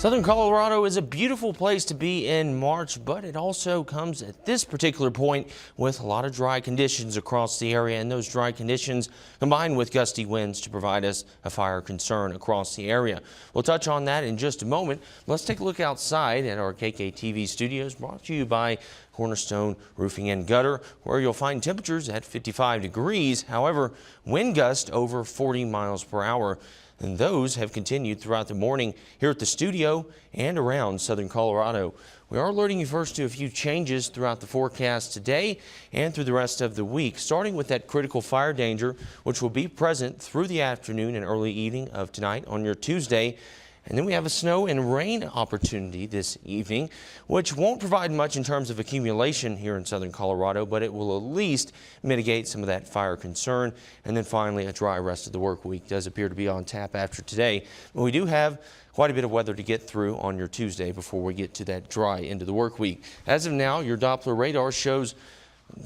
Southern Colorado is a beautiful place to be in March, but it also comes at this particular point with a lot of dry conditions across the area, and those dry conditions combined with gusty winds to provide us a fire concern across the area. We'll touch on that in just a moment. Let's take a look outside at our KKTV studios, brought to you by Cornerstone Roofing and Gutter, where you'll find temperatures at 55 degrees. However, wind gusts over 40 miles per hour. And those have continued throughout the morning here at the studio and around Southern Colorado. We are alerting you first to a few changes throughout the forecast today and through the rest of the week, starting with that critical fire danger, which will be present through the afternoon and early evening of tonight on your Tuesday. And then we have a snow and rain opportunity this evening, which won't provide much in terms of accumulation here in Southern Colorado, but it will at least mitigate some of that fire concern. And then finally, a dry rest of the work week does appear to be on tap after today. But we do have quite a bit of weather to get through on your Tuesday before we get to that dry end of the work week. As of now, your Doppler radar shows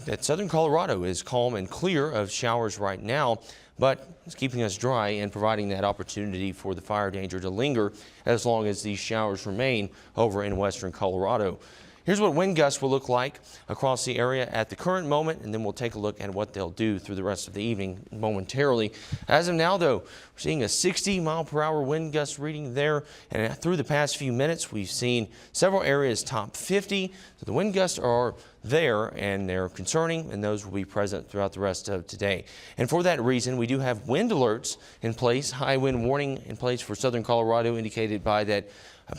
that Southern Colorado is calm and clear of showers right now, but it's keeping us dry and providing that opportunity for the fire danger to linger as long as these showers remain over in western Colorado. Here's what wind gusts will look like across the area at the current moment, and then we'll take a look at what they'll do through the rest of the evening momentarily. As of now, though, we're seeing a 60-mile-per-hour wind gust reading there, and through the past few minutes, we've seen several areas top 50. So the wind gusts are there, and they're concerning, and those will be present throughout the rest of today. And for that reason, we do have wind alerts in place, high wind warning in place for Southern Colorado, indicated by that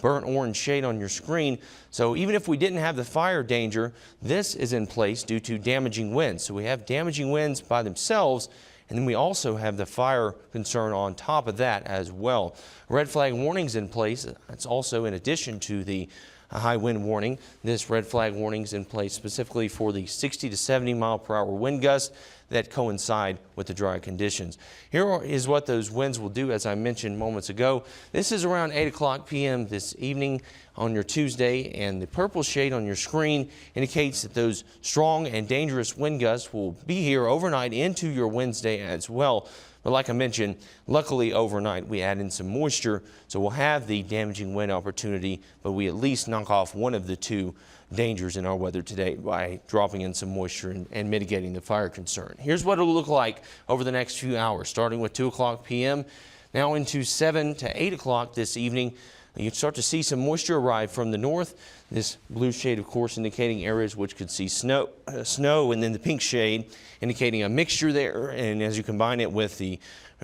burnt orange shade on your screen. So even if we didn't have the fire danger, this is in place due to damaging winds. So we have damaging winds by themselves, and then we also have the fire concern on top of that as well. Red flag warnings in place. That's also in addition to the high wind warning. This red flag warning is in place specifically for the 60 to 70 mile per hour wind gusts that coincide with the dry conditions. Here is what those winds will do, as I mentioned moments ago. This is around 8 o'clock p.m. this evening on your Tuesday, and the purple shade on your screen indicates that those strong and dangerous wind gusts will be here overnight into your Wednesday as well. But like I mentioned, luckily overnight we add in some moisture, so we'll have the damaging wind opportunity, but we at least knock off one of the two dangers in our weather today by dropping in some moisture and mitigating the fire concern. Here's what it'll look like over the next few hours, starting with 2 o'clock p.m. now into 7 to 8 o'clock this evening. You start to see some moisture arrive from the north. This blue shade, of course, indicating areas which could see snow, and then the pink shade indicating a mixture there. And as you combine it with the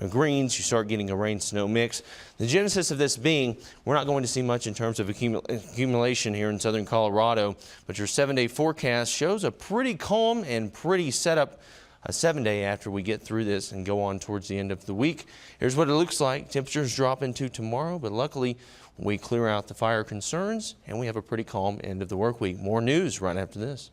greens, you start getting a rain-snow mix. The genesis of this being, we're not going to see much in terms of accumulation here in Southern Colorado, but your 7-day forecast shows a pretty calm and pretty set up a 7-day after we get through this and go on towards the end of the week. Here's what it looks like. Temperatures drop into tomorrow, but luckily we clear out the fire concerns and we have a pretty calm end of the work week. More news right after this.